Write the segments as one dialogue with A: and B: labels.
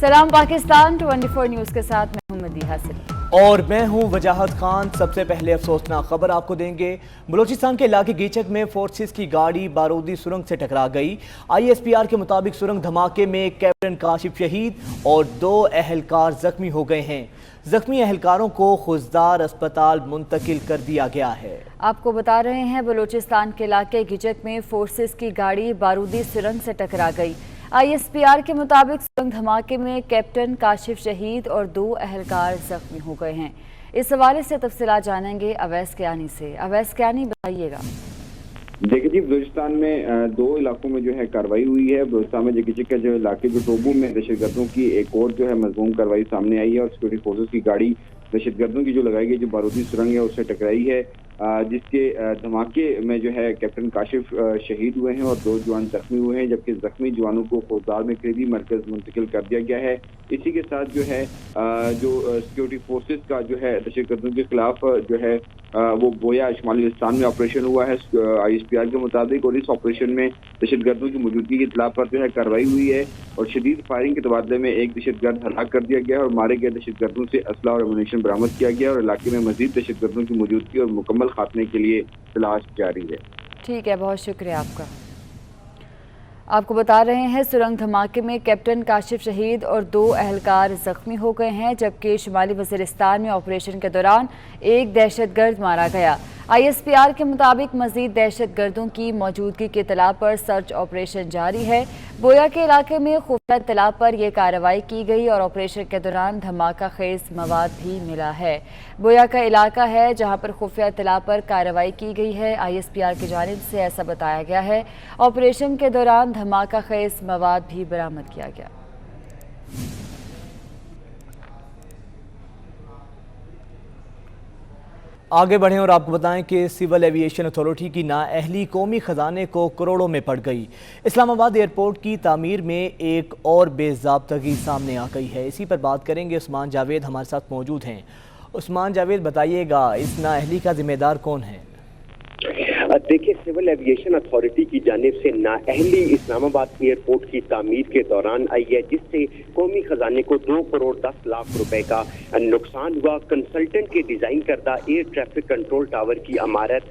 A: सलाम पाकिस्तान 24 न्यूज़ के साथ मैं हूं मदीहा सिद्दीकी
B: और मैं हूं वजाहत खान। सबसे पहले अफसोसनाक खबर आपको देंगे। बलूचिस्तान के इलाके गीचक में फोर्सेस की गाड़ी बारूदी सुरंग से टकरा गई। ISPR के मुताबिक सुरंग धमाके में कैप्टन काशिफ शहीद और 2 अहलकार जख्मी हो गए हैं। जख्मी अहलकारों को खुजदार अस्पताल मुंतकिल कर दिया गया है।
A: आपको बता रहे हैं बलूचिस्तान के इलाके गीचक में फोर्सेस की गाड़ी बारूदी सुरंग से टकरा गई। ISPR के मुताबिक सुरंग धमाके में कैप्टन काशिफ शहीद और 2 अहलकार जख्मी हो गए हैं। इस हवाले से तफसीलात जानेंगे अवैस कियानी से। अवैस कियानी, बताइएगा।
C: देखिए जी, बलूचिस्तान में 2 इलाकों में जो है कार्रवाई हुई है। बलूचिस्तान में जगीची के जो इलाके जो टोबू में दहशतगर्दों की एक और जो है मजमूम कार्रवाई सामने आई है और सिक्योरिटी फोर्सेस की गाड़ी दहशतगर्दों की जो लगाई गई जो बारूदी सुरंग है उससे टकराई है, जिसके धमाके में जो है कैप्टन काशिफ शहीद हुए हैं और 2 जवान जख्मी हुए हैं, जबकि जख्मी जवानों को फौजदार में करीबी मरकज मुंतकिल कर दिया गया है। इसी के साथ जो है जो सिक्योरिटी फोर्सेस का जो है दहशतगर्दों के खिलाफ जो है वो बोया शुमाली हिंदुस्तान में ऑपरेशन हुआ है ISPR के मुताबिक, और इस ऑपरेशन में दहशतगर्दों की मौजूदगी की इत्तला पर जो है कार्रवाई हुई है और शदीद फायरिंग के तबादले में एक दहशतगर्द हलाक कर दिया गया है और मारे गए दहशतगर्दों से असला और एमुनेशन बरामद किया गया और इलाके में मजीद दहशतगर्दों की मौजूदगी और मुकम्मल खात्मे के लिए तलाश जारी है।
A: ठीक है, बहुत शुक्रिया आपका। आपको बता रहे हैं सुरंग धमाके में कैप्टन काशिफ शहीद और 2 अहलकार जख्मी हो गए हैं, जबकि शुमाली वज़ीरिस्तान में ऑपरेशन के दौरान एक दहशतगर्द मारा गया। ISPR के मुताबिक मजीद दहशतगर्दों की मौजूदगी की इत्तला पर सर्च ऑपरेशन जारी है। बोया के इलाके में खुफिया इत्तला पर यह कार्रवाई की गई और ऑपरेशन के दौरान धमाका खेज मवाद भी मिला है। बोया का इलाका है जहां पर खुफिया इत्तला पर कार्रवाई की गई है। ISPR की जानिब से ऐसा बताया गया है। ऑपरेशन के दौरान धमाका खेज मवाद भी बरामद किया गया।
B: आगे बढ़ें और आपको बताएं कि सिविल एविएशन अथॉरिटी की नाअहली कौमी खजाने को करोड़ों में पड़ गई। इस्लामाबाद एयरपोर्ट की तामीर में एक और बेज़ाब्तगी सामने आ गई है। इसी पर बात करेंगे। उस्मान जावेद हमारे साथ मौजूद हैं। उस्मान जावेद, बताइएगा इस नाअहली का जिम्मेदार कौन है?
D: देखिए, सिविल एविएशन अथॉरिटी की जानिब से नाअहली इस्लामाबाद एयरपोर्ट की तामीर के दौरान आई है, जिससे कौमी खजाने को 2 करोड़ 10 लाख रुपए का नुकसान हुआ। कंसल्टेंट के डिजाइन करदा एयर ट्रैफिक कंट्रोल टावर की इमारत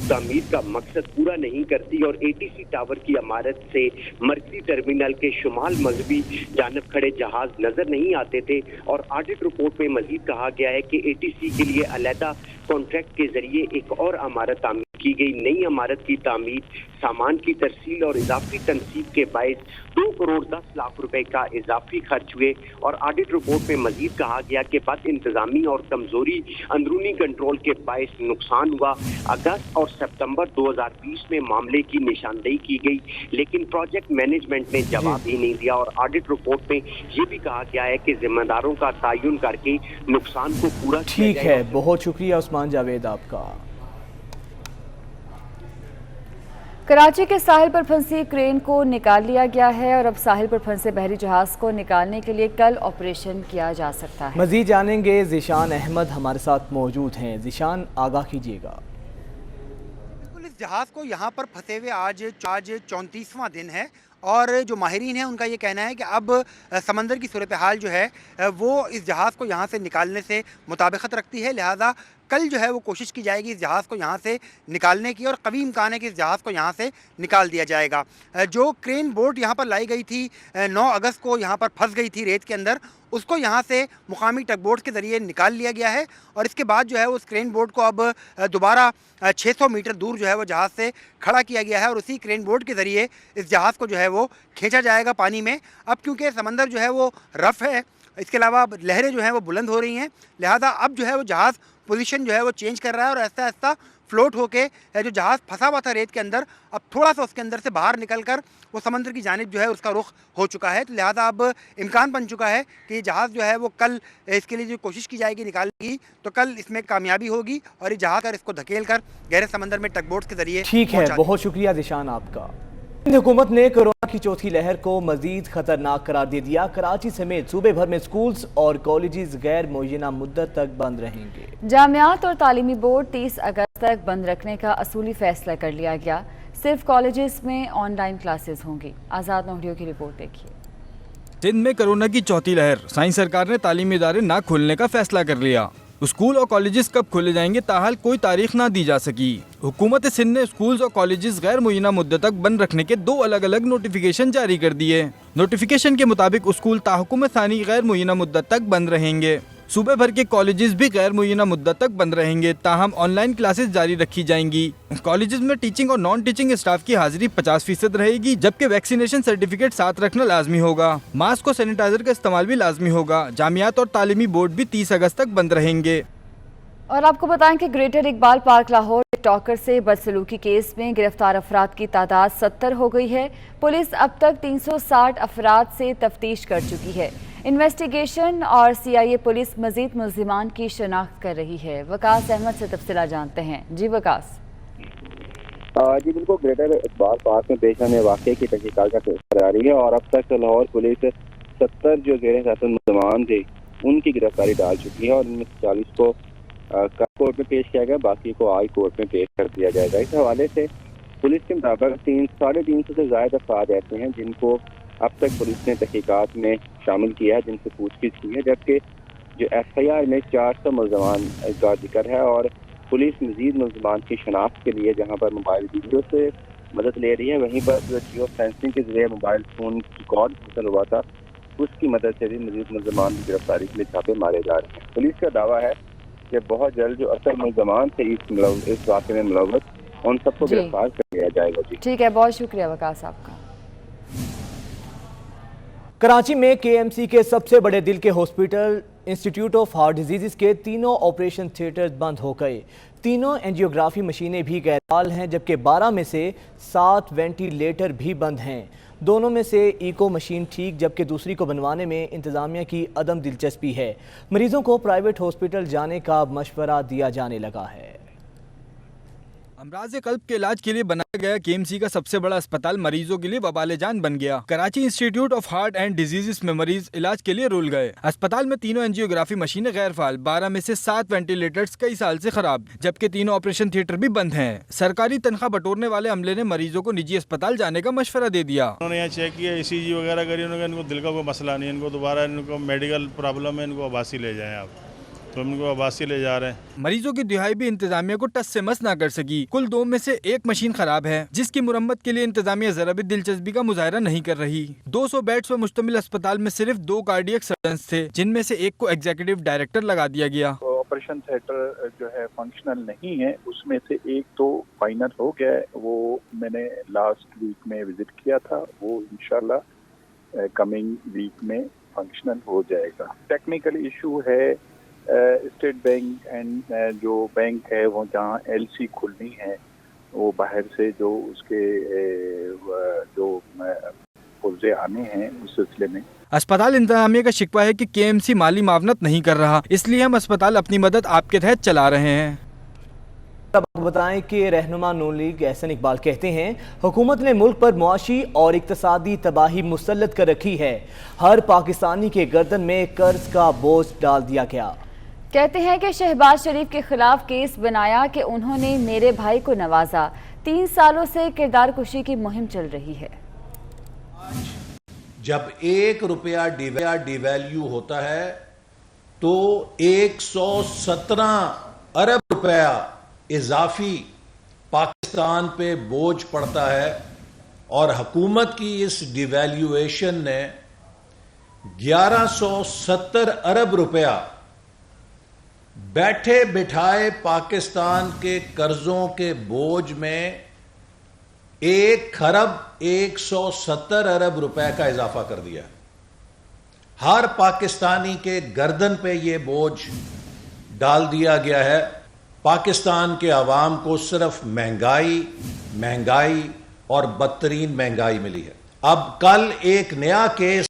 D: तामीर का मकसद पूरा नहीं करती और ATC टावर की इमारत से मरकजी टर्मिनल के शुमाल मगरबी जानब खड़े जहाज नजर नहीं आते थे और ऑडिट रिपोर्ट में मजीद कहा गया है कि ATC के लिए अलहदा कॉन्ट्रैक्ट के जरिए एक और इमारत तामीर की गई। नई इमारत की तामीर, सामान की तरसील और इजाफी तनसीब के बायस 2 करोड़ 10 लाख रुपए का इजाफी खर्च हुए और ऑडिट रिपोर्ट में मजीद कहा गया कि बद इंतजामी और कमजोरी अंदरूनी कंट्रोल के बायस नुकसान हुआ। अगस्त और सितंबर 2020 में मामले की निशानदेही की गई, लेकिन प्रोजेक्ट मैनेजमेंट ने जवाब ही नहीं दिया और ऑडिट रिपोर्ट में ये भी कहा गया है कि जिम्मेदारों का तयन करके नुकसान को पूरा किया
B: ठीक है, बहुत शुक्रिया उस्मान जावेद आपका।
A: कराची के साहिल पर फंसी क्रेन को निकाल लिया गया है और अब साहिल पर फंसे बहरी जहाज को निकालने के लिए कल ऑपरेशन किया जा सकता है।
B: मजीद जानेंगे। ज़ीशान अहमद हमारे साथ मौजूद हैं। ज़ीशान, आगाह कीजिएगा।
E: बिल्कुल, इस जहाज़ को यहाँ पर फंसे हुए आज 34वां दिन है और जो माहिरीन हैं उनका ये कहना है कि अब समंदर की सूरत हाल जो है वो इस जहाज़ को यहाँ से निकालने से मुताबिकत रखती है, लिहाजा कल जो है वो कोशिश की जाएगी इस जहाज़ को यहाँ से निकालने की और कभी इम्कान है कि इस जहाज़ को यहाँ से निकाल दिया जाएगा। जो क्रेन बोट यहाँ पर लाई गई थी 9 अगस्त को यहाँ पर फंस गई थी रेत के अंदर, उसको यहाँ से मुकामी टग बोट के ज़रिए निकाल लिया गया है और इसके बाद जो है उस क्रेन बोट को अब दोबारा 600 मीटर दूर जो है वो जहाज़ से खड़ा किया गया है और उसी क्रेन बोट के ज़रिए इस जहाज़ को जो है वो खींचा जाएगा पानी में। अब क्योंकि समंदर जो है वो रफ़ है, इसके अलावा लहरें जो हैं वो बुलंद हो रही हैं, लिहाजा अब जो है वो जहाज़ पोजीशन जो है वो चेंज कर रहा है और ऐसा ऐसा फ्लोट होके जो जहाज़ फंसा हुआ था रेत के अंदर, अब थोड़ा सा उसके अंदर से बाहर निकलकर वो समंदर की जानिब जो है उसका रुख हो चुका है। तो लिहाजा अब इम्कान बन चुका है कि जहाज़ जो है वो कल इसके लिए जो कोशिश की जाएगी निकालने की, तो कल इसमें कामयाबी होगी और ये जहाज़ इसको धकेल कर गहरे समंदर में टग बोट्स के जरिए।
B: ठीक है, बहुत शुक्रिया ज़ीशान आपका। हुकूमत ने कोरोना की चौथी लहर को मजीद खतरनाक करार दे दिया। कराची समेत सूबे भर में स्कूल्स और कॉलेजेस गैर मुअय्यना मुद्दत तक बंद रहेंगे।
A: जामियात और तालीमी बोर्ड 30 अगस्त तक बंद रखने का असूली फैसला कर लिया गया। सिर्फ कॉलेजेस में ऑनलाइन क्लासेस होंगी। आज़ाद नोहरियों की रिपोर्ट देखिए।
F: सिंध में कोरोना की चौथी लहर, साइंस सरकार ने तालीमी इदारे ना खोलने का फैसला कर लिया। स्कूल और कॉलेजेस कब खोले जाएंगे ताहाल कोई तारीख ना दी जा सकी। हुकूमत सिंध ने स्कूल्स और कॉलेजेस गैर मुय्यना मुद्दत तक बंद रखने के 2 अलग अलग नोटिफिकेशन जारी कर दिए। नोटिफिकेशन के मुताबिक स्कूल ताहुकुम सानी गैर मुय्यना मुद्दत तक बंद रहेंगे। सूबे भर के कॉलेजेस भी गैर मुय्यना मुद्दत तक बंद रहेंगे, ताहम ऑनलाइन क्लासेस जारी रखी जाएंगी। कॉलेजेस में टीचिंग और नॉन टीचिंग स्टाफ की हाजिरी 50% रहेगी, जबकि वैक्सीनेशन सर्टिफिकेट साथ रखना लाजमी होगा। मास्क और सैनिटाइजर का इस्तेमाल भी लाजमी होगा। जामियात और तालीमी बोर्ड भी 30 अगस्त तक बंद रहेंगे।
A: और आपको बताएं कि greater Iqbal park Lahore TikToker से बदसलूकी केस में गिरफ्तार अफराद की तादाद 70 हो गई है। पुलिस अब तक 360 अफराद से तफ्तीश कर चुकी है। इन्वेस्टिगेशन और CIA पुलिस मजीद मुल्जिमान की शनाख्त कर रही है। वकास अहमद से तफसीला जानते हैं। जी वकास।
G: जी बिल्कुल, ग्रेटर इकबाल पार्क में पेश आने वाक़े की तहकीकात का सिलसिला जारी है और अब तक लाहौर पुलिस 70 जो ज़ेर हिरासत मुल्ज़िमान थे उनकी गिरफ्तारी डाल चुकी है और इनमें 40 को कोर्ट में पेश किया गया, बाकी को हाई कोर्ट में पेश कर दिया जाएगा। इस हवाले से पुलिस के मुताबिक 350 से ज़ायद अफराद ऐसे हैं जिनको अब तक पुलिस ने तहकीकात में शामिल किया है, जिनसे पूछताछ की है, जबकि जो FIR में 400 मुल्ज़िमान का जिक्र है और पुलिस मज़ीद मुल्ज़िमान की शनाख्त के लिए जहाँ पर मोबाइल वीडियो से मदद ले रही है, वहीं पर जो जियो फेंसिंग के जरिए मोबाइल फ़ोन रिकॉर्ड हासिल हुआ था उसकी मदद से भी मज़ीद मुल्ज़िमान की गिरफ्तारी के लिए छापे मारे जा रहे हैं। पुलिस का दावा है कि बहुत जल्द जो असल मुल्ज़िमान थे इस वाक़े में मुलव्वस, उन सबको गिरफ्तार कर लिया जाएगा। जी
A: ठीक है, बहुत शुक्रिया वकास आपका।
B: कराची में KMC के सबसे बड़े दिल के hospital institute of heart disease के तीनों ऑपरेशन थिएटर्स बंद हो गए। तीनों एंजियोग्राफी मशीनें भी गैरफाल हैं, जबकि 12 में से 7 वेंटिलेटर भी बंद हैं। दोनों में से इको मशीन ठीक, जबकि दूसरी को बनवाने में इंतज़ामिया की अदम दिलचस्पी है। मरीजों को प्राइवेट हॉस्पिटल जाने का मशवरा दिया जाने लगा है।
F: अमराज़ क़ल्ब के इलाज के लिए बनाया गया KMC का सबसे बड़ा अस्पताल मरीजों के लिए वबाल जान बन गया। Karachi institute of heart and disease में मरीज इलाज के लिए रुल गए। अस्पताल में तीनों एंजियोग्राफी मशीनें गैर फाल, 12 में से 7 वेंटिलेटर्स कई साल से खराब, जबकि तीनों ऑपरेशन थिएटर भी बंद हैं। सरकारी तनख्वाह बटोरने वाले अमले ने मरीजों को निजी अस्पताल जाने का मशवरा दे दिया।
H: उन्होंने यहाँ चेक किया, ECG वगैरह करी, उन्होंने इनको दिल का कोई मसला नहीं, इनको दोबारा इनको मेडिकल प्रॉब्लम है, इनको आबासी ले जाएं आप, तो हम इनको आबासी ले जा रहे हैं।
F: मरीजों की दिहाई भी इंतजामिया को टस से मस ना कर सकी। कुल 2 में से 1 मशीन खराब है, जिसकी मुरम्मत के लिए इंतजामिया जरा भी दिलचस्पी का मुजाहरा नहीं कर रही। 200 बेड्स पर मुश्तमिल अस्पताल में सिर्फ 2 कार्डियक सर्जन्स थे, जिनमें से 1 को एग्जीक्यूटिव डायरेक्टर लगा दिया गया।
I: ऑपरेशन थिएटर जो है फंक्शनल नहीं है, उसमें से 1 तो फाइनल हो गया है, वो मैंने लास्ट वीक में विजिट किया था, वो इंशाल्लाह कमिंग वीक में फंक्शनल हो जाएगा। टेक्निकल इशू है, स्टेट बैंक एंड जो बैंक है वो जहाँ LC खुलनी है, वो बाहर से जो उसके जो पुर्जे आने हैं उस सिलसिले में
F: अस्पताल इंतजामिया का शिकवा है कि KMC माली मावनत नहीं कर रहा, इसलिए हम अस्पताल अपनी मदद आपके तहत चला रहे हैं।
B: अब बताएं कि रहनुमा नून लीग एहसन इकबाल कहते हैं हुकूमत ने मुल्क पर मुआशी और इक्तसादी तबाही मुसल्लत कर रखी है। हर पाकिस्तानी के गर्दन में कर्ज का बोझ डाल दिया गया।
A: कहते हैं कि शहबाज शरीफ के खिलाफ केस बनाया कि उन्होंने मेरे भाई को नवाजा। 3 सालों से किरदार कुशी की मुहिम चल रही है।
J: जब 1 रुपया डिवैल्यू होता है तो 117 अरब रुपया इजाफी पाकिस्तान पे बोझ पड़ता है और हुकूमत की इस डिवैल्यूएशन ने 1170 अरब रुपया बैठे बिठाए पाकिस्तान के कर्जों के बोझ में 1,170 अरब रुपए का इजाफा कर दिया। हर पाकिस्तानी के गर्दन पे ये बोझ डाल दिया गया है। पाकिस्तान के अवाम को सिर्फ महंगाई और बदतरीन महंगाई मिली है। अब कल एक नया केस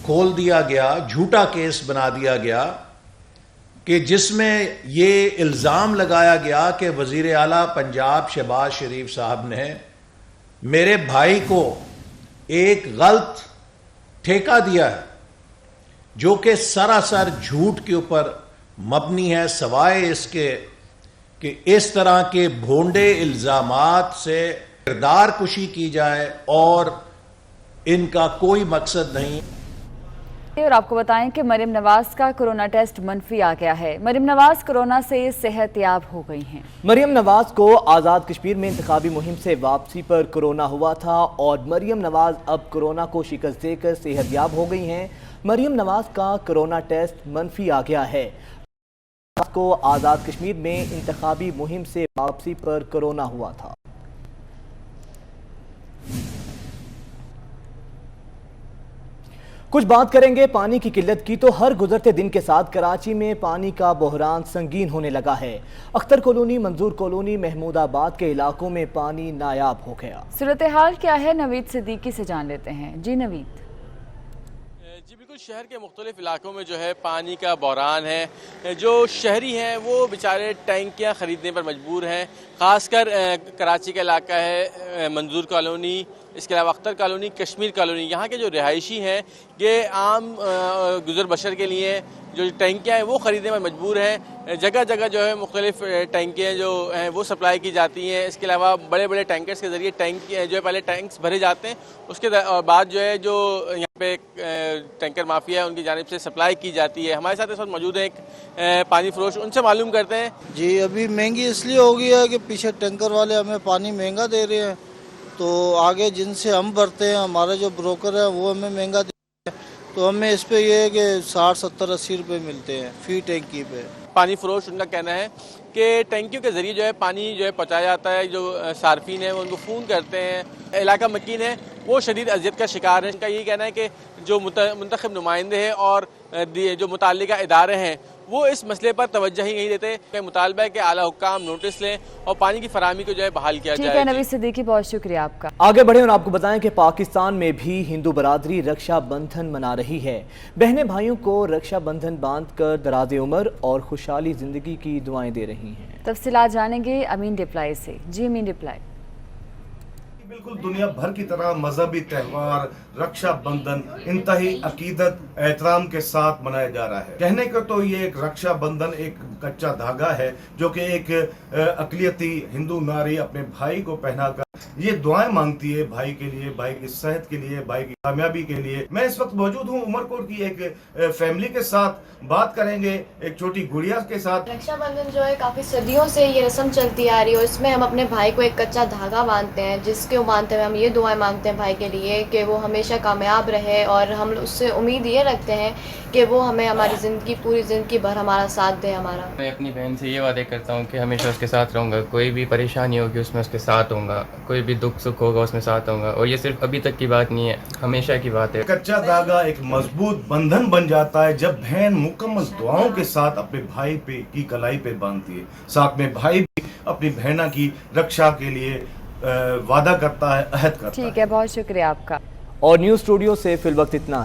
J: खोल दिया गया, झूठा केस बना दिया गया कि जिसमें ये इल्ज़ाम लगाया गया कि वज़ीर आला पंजाब शहबाज शरीफ साहब ने मेरे भाई को एक गलत ठेका दिया है, जो कि सरासर झूठ के ऊपर मबनी है, सवाए इसके कि इस तरह के भोंडे इल्ज़ामात से किरदार कुशी की जाए और इनका कोई मकसद नहीं।
A: और आपको बताएं कि मरियम नवाज का कोरोना टेस्ट मनफी आ गया है। मरियम नवाज कोरोना से सेहतयाब हो गई हैं।
B: मरियम नवाज को आज़ाद कश्मीर में इंतखाबी मुहिम से वापसी पर कोरोना हुआ था और मरियम नवाज अब कोरोना को शिकस्त देकर सेहतयाब हो गई हैं। मरियम नवाज का कोरोना टेस्ट मनफी आ गया है। को आज़ाद कश्मीर में इंतखाबी मुहिम से वापसी पर कोरोना हुआ था। कुछ बात करेंगे पानी की किल्लत की, तो हर गुजरते दिन के साथ कराची में पानी का बहरान संगीन होने लगा है। अख्तर कॉलोनी, मंजूर कॉलोनी, महमूदाबाद के इलाकों में पानी नायाब हो गया।
A: सूरत हाल क्या है, नवीद सिद्दीकी से जान लेते हैं। जी नवीद।
K: जी बिल्कुल, शहर के मुख्तलिफ इलाकों में जो है पानी का बहरान है। जो शहरी हैं वो बेचारे टैंकियाँ ख़रीदने पर मजबूर हैं। ख़ासकर कराची का इलाका है मंजूर कॉलोनी, इसके अलावा अख्तर कॉलोनी, कश्मीर कॉलोनी, यहाँ के जो रिहायशी हैं ये आम गुजर बशर के लिए जो टैंकियाँ हैं वो ख़रीदने में मजबूर हैं। जगह जगह जो है मुख्तलिफ टैंकियाँ जो हैं वो सप्लाई की जाती हैं। इसके अलावा बड़े बड़े टैंकर्स के ज़रिए टैंक जो है पहले टैंक्स भरे जाते हैं, उसके बाद जो है जो यहाँ पे टैंकर माफिया है उनकी जानिब से सप्लाई की जाती है। हमारे साथ इस वक्त मौजूद है एक पानी फरोश, उनसे मालूम करते हैं।
L: जी अभी महंगी इसलिए हो गई है कि पीछे टैंकर वाले हमें पानी महंगा दे रहे हैं, तो आगे जिनसे हम भरते हैं हमारा जो ब्रोकर है वो हमें महंगा दे रहे हैं, तो हमें इस पे ये है कि 60, 70, 80 रुपये मिलते हैं फी टैंकी पे।
K: पानी फरोश उनका कहना है कि टैंकियों के ज़रिए जो है पानी जो है पहुँचाया जाता है। जो सार्फिन है वो उनको फ़ोन करते हैं। इलाका मकीन है वो शदीद अजियत का शिकार है। उनका यही कहना है कि जो मुंतखब नुमाइंदे हैं और जो मुताल्लिका इदारे हैं वो इस मसले पर तवज्जो ही नहीं देते। मुतालबा है कि आला हुक्काम नोटिस लें और पानी की फराहमी को जो है बहाल किया जाए।
A: ठीक है नवीद सिद्दीकी, बहुत शुक्रिया आपका।
B: आगे बढ़े और आपको बताएं कि पाकिस्तान में भी हिंदू बरादरी रक्षा बंधन मना रही है। बहनें भाइयों को रक्षा बंधन बांधकर दराज़े उम्र और खुशहाली जिंदगी की दुआएं दे रही हैं।
A: तफसीलात जानेंगे अमीन रिप्लाई से। जी अमीन रिप्लाई।
M: बिल्कुल दुनिया भर की तरह मजहबी त्यौहार रक्षा बंधन इंतही अकीदत एहतराम के साथ मनाया जा रहा है। कहने को तो ये एक रक्षा बंधन एक कच्चा धागा है जो कि एक अकलियती हिंदू नारी अपने भाई को पहनाकर ये दुआएं मांगती है भाई के लिए, भाई की सेहत के लिए, भाई की कामयाबी के लिए। मैं इस वक्त मौजूद हूँ उमरकोट की एक फैमिली के साथ, बात करेंगे एक छोटी गुड़िया के साथ।
N: रक्षाबंधन जो है काफी सदियों से ये रस्म चलती आ रही है और इसमें हम अपने भाई को एक कच्चा धागा बांधते हैं, जिसके बांधते हुए हम ये दुआएं मांगते हैं भाई के लिए कि वो हमेशा कामयाब रहे, और हम उससे उम्मीद ये रखते हैं कि वो हमें हमारी ज़िंदगी पूरी ज़िंदगी भर हमारा साथ दे। हमारा
O: मैं अपनी बहन से ये वादे करता हूँ कि हमेशा उसके साथ रहूँगा, कोई भी परेशानी होगी उसमें उसके साथ होऊंगा, कोई भी दुख सुख होगा उसमें साथ होऊंगा। और ये सिर्फ अभी तक की बात नहीं है, हमेशा की बात है।
M: कच्चा धागा एक मजबूत बंधन बन जाता है जब बहन मुकम्मल दुआओं के साथ अपने भाई पे की कलाई पे बांधती है। साथ में भाई भी अपनी बहना की रक्षा के लिए वादा करता है, अहद करता है।
A: ठीक है, बहुत शुक्रिया आपका।
B: और न्यूज़ स्टूडियो से फिल वक्त इतना